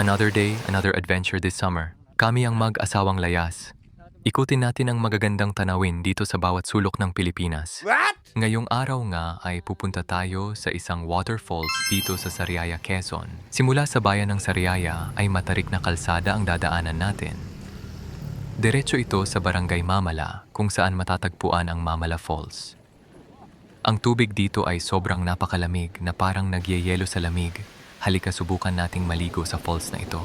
Another day, another adventure this summer. Kami ang mag-asawang layas. Ikutin natin ang magagandang tanawin dito sa bawat sulok ng Pilipinas. What? Ngayong araw nga ay pupunta tayo sa isang waterfalls dito sa Sariaya, Quezon. Simula sa bayan ng Sariaya ay matarik na kalsada ang dadaanan natin. Diretso ito sa Barangay Mamala kung saan matatagpuan ang Mamala Falls. Ang tubig dito ay sobrang napakalamig na parang nagyeyelo sa lamig. Halika subukan nating maligo sa falls na ito.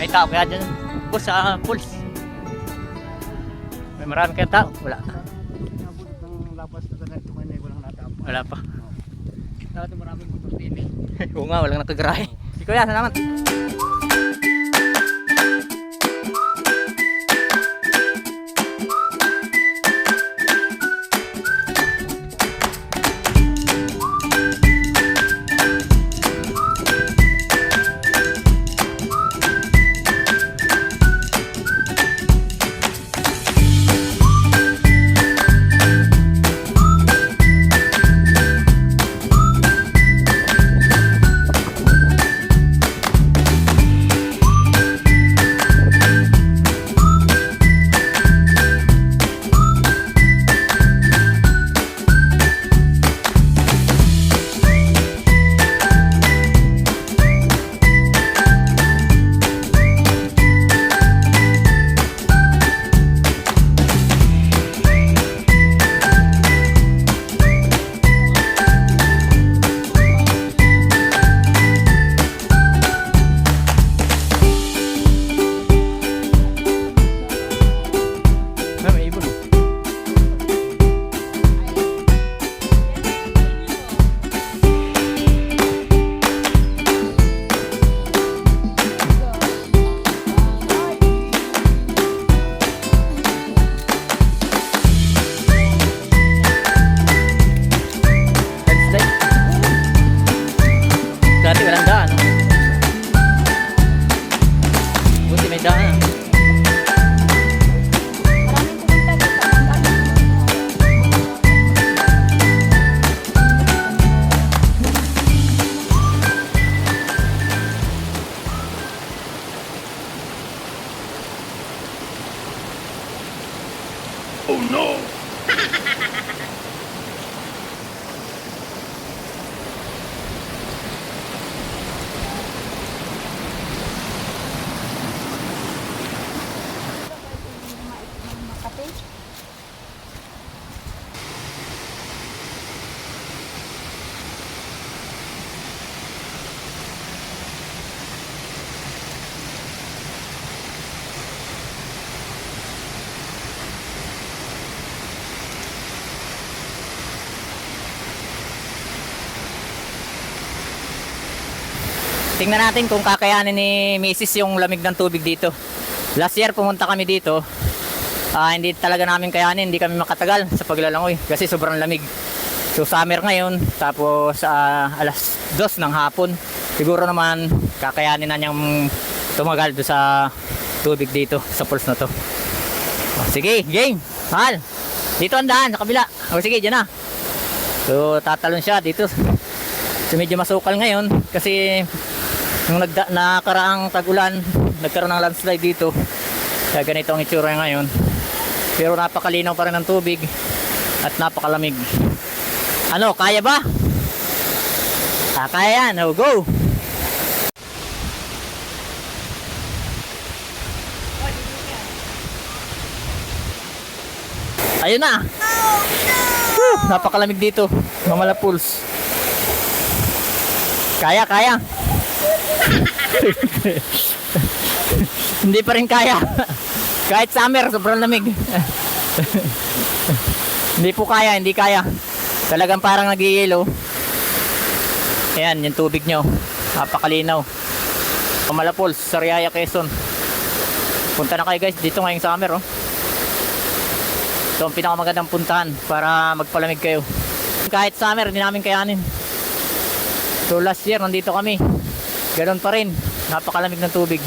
May tao kaya dyan po sa pools. May marami kayang tao. Wala. Wala pa. Dati maraming motor din eh. Oo nga, walang nakagarahe. Si Kuya, salamat. May ibon. Landslide. Dati walang daan. Buti may daan. Oh no! Tingnan natin kung kakayanin ni Mrs. yung lamig ng tubig dito. Last year pumunta kami dito. Hindi talaga namin kayanin, hindi kami makatagal sa paglalangoy kasi sobrang lamig. So summer ngayon, tapos alas 2 ng hapon. Siguro naman kakayanin na niyang tumagal do sa tubig dito sa falls na to. Sige, game. Mahal. Dito ang daan sa kabila. Sige, dyan na. So tatalon siya dito. So medyo masukal ngayon kasi nung nakaraang tag-ulan, nagkaroon ng landslide dito. Kaya ganito ang itsura ngayon. Pero napakalinaw pa rin ang tubig at napakalamig. Ano, kaya ba? Kaya yan. Oh, go! Ayun na. Oh, no! Napakalamig dito, Mamala Pools. Kaya. Hindi pa rin kaya. Kahit summer, sobrang lamig. Hindi kaya. Talagang parang nag-i-yellow. Ayan, yung tubig nyo. Napakalinaw. Mamala Pools, Sariaya, Quezon. Punta na kayo guys, dito ngayong summer oh. Ito ang pinakamagandang puntahan para magpalamig kayo. Kahit summer, hindi namin kayanin. So last year, nandito kami. Ganon pa rin. Napakalamig ng tubig.